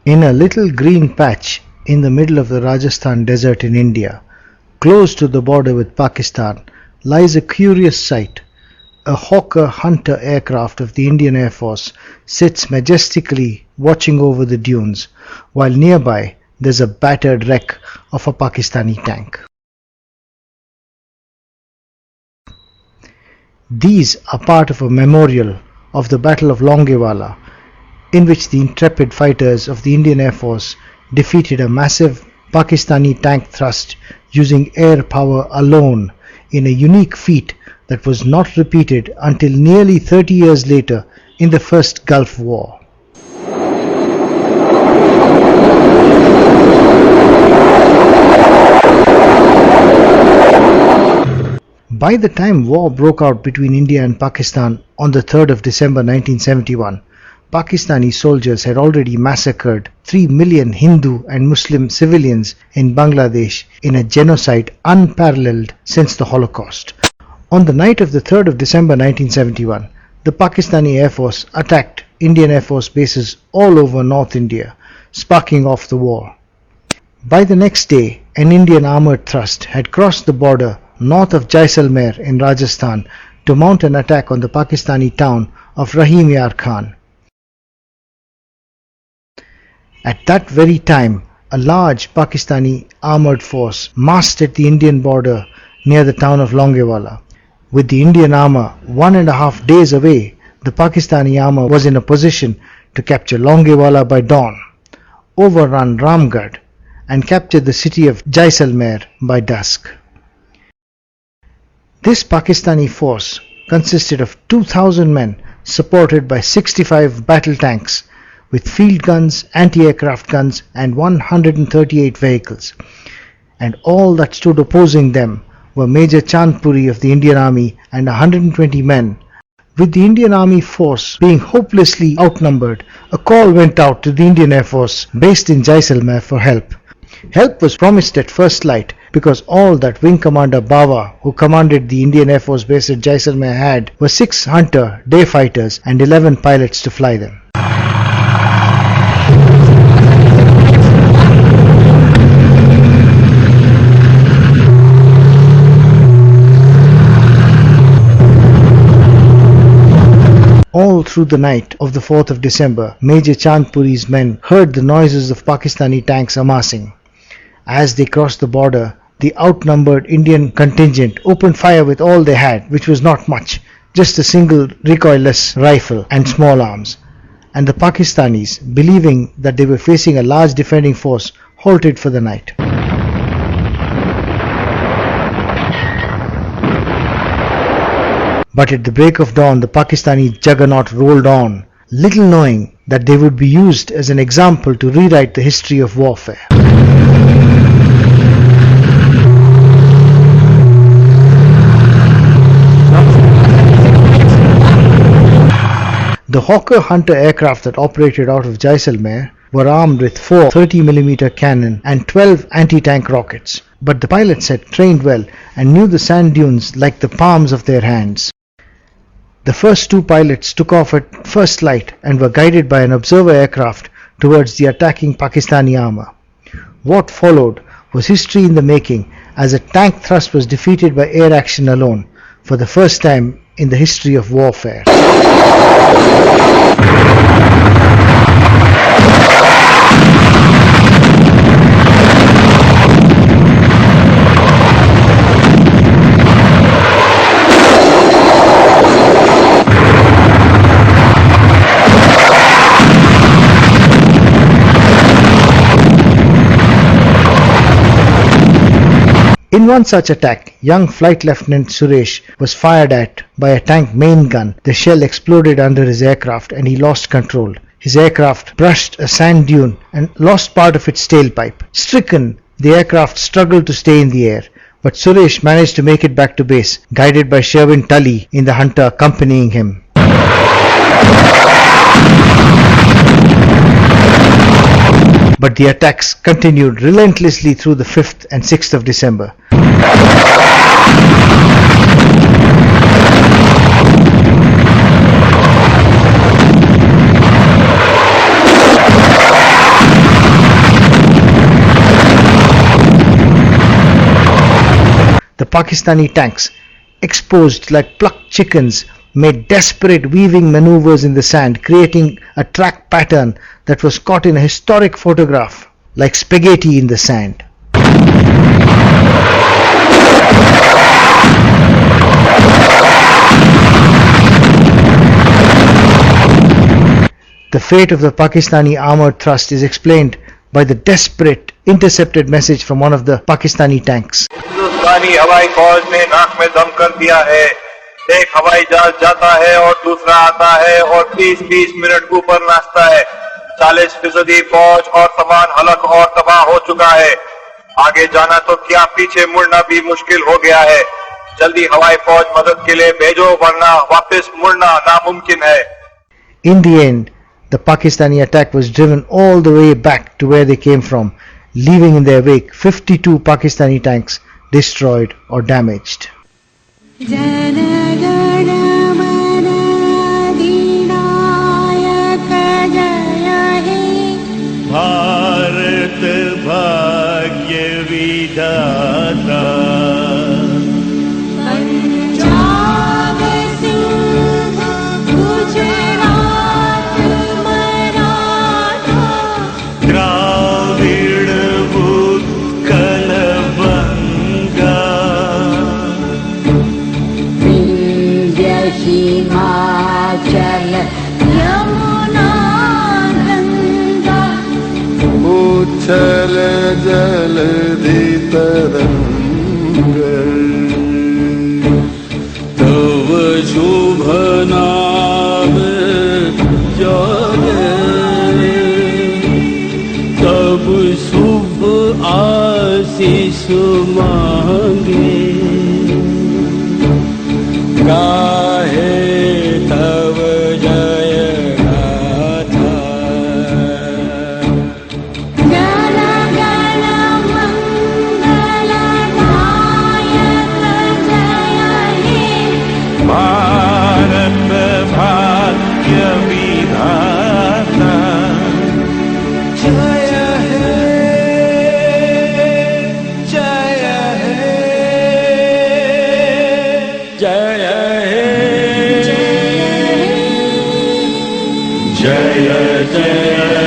In a little green patch in the middle of the Rajasthan desert in India, close to the border with Pakistan, lies a curious sight. A Hawker Hunter aircraft of the Indian Air Force sits majestically watching over the dunes, while nearby there's a battered wreck of a Pakistani tank. These are part of a memorial of the Battle of Longewala, in which the intrepid fighters of the Indian Air Force defeated a massive Pakistani tank thrust using air power alone in a unique feat that was not repeated until nearly 30 years later in the First Gulf War. By the time war broke out between India and Pakistan on the 3rd of December 1971, Pakistani soldiers had already massacred 3 million Hindu and Muslim civilians in Bangladesh in a genocide unparalleled since the Holocaust. On the night of the 3rd of December 1971, the Pakistani Air Force attacked Indian Air Force bases all over North India, sparking off the war. By the next day, an Indian armoured thrust had crossed the border north of Jaisalmer in Rajasthan to mount an attack on the Pakistani town of Rahim Yar Khan. At that very time, a large Pakistani armoured force massed at the Indian border near the town of Longewala. With the Indian armour 1.5 days away, the Pakistani armour was in a position to capture Longewala by dawn, overrun Ramgarh, and capture the city of Jaisalmer by dusk. This Pakistani force consisted of 2,000 men supported by 65 battle tanks with field guns, anti-aircraft guns and 138 vehicles, and all that stood opposing them were Major Chandpuri of the Indian Army and 120 men. With the Indian Army force being hopelessly outnumbered, a call went out to the Indian Air Force based in Jaisalmer for help. Help was promised at first light because all that Wing Commander Bawa, who commanded the Indian Air Force base at Jaisalmer, had were 6 Hunter day fighters and 11 pilots to fly them. All through the night of the 4th of December, Major Chandpuri's men heard the noises of Pakistani tanks amassing. As they crossed the border, the outnumbered Indian contingent opened fire with all they had, which was not much, just a single recoilless rifle and small arms. And the Pakistanis, believing that they were facing a large defending force, halted for the night. But at the break of dawn, the Pakistani juggernaut rolled on, little knowing that they would be used as an example to rewrite the history of warfare. The Hawker Hunter aircraft that operated out of Jaisalmer were armed with 4 30mm cannon and 12 anti-tank rockets, but the pilots had trained well and knew the sand dunes like the palms of their hands. The first 2 pilots took off at first light and were guided by an observer aircraft towards the attacking Pakistani armour. What followed was history in the making, as a tank thrust was defeated by air action alone for the first time in the history of warfare. In one such attack, young Flight Lieutenant Suresh was fired at by a tank main gun. The shell exploded under his aircraft and he lost control. His aircraft brushed a sand dune and lost part of its tailpipe. Stricken, the aircraft struggled to stay in the air, but Suresh managed to make it back to base, guided by Sherwin Tully in the Hunter accompanying him. But the attacks continued relentlessly through the 5th and 6th of December. Pakistani tanks, exposed like plucked chickens, made desperate weaving maneuvers in the sand, creating a track pattern that was caught in a historic photograph like spaghetti in the sand. The fate of the Pakistani armoured thrust is explained by the desperate intercepted message from one of the Pakistani tanks. हिंदुस्तानी हवाई फौज ने नाक में दम कर दिया है। एक हवाई जहाज जाता है और दूसरा आता है और 30-30 मिनट ऊपर नाचता है। 40% फौज और सामान हलक और तबाह हो चुका है। आगे जाना तो क्या, पीछे मुड़ना भी मुश्किल हो गया है। जल्दी हवाई फौज मदद के लिए भेजो, वरना वापस मुड़ना नामुमकिन है। In the end, the Pakistani attack was driven all the way back to where they came from, leaving in their wake 52 Pakistani tanks destroyed or damaged. Bharat भाग्य विधाता पंजाब सिंध गुजरात मराठा द्राविड उत्कल बंगा विंध्य हिमाचल यमुना गंगा उच्छल जलधि तरंग तव शुभ नाम जागे तब शुभ आशीष मांगे गाहे तव जय गाथा जन गण मंगल नायक जय हे भारत भाग्य विधाता जय हे जय हे जय हे जय जय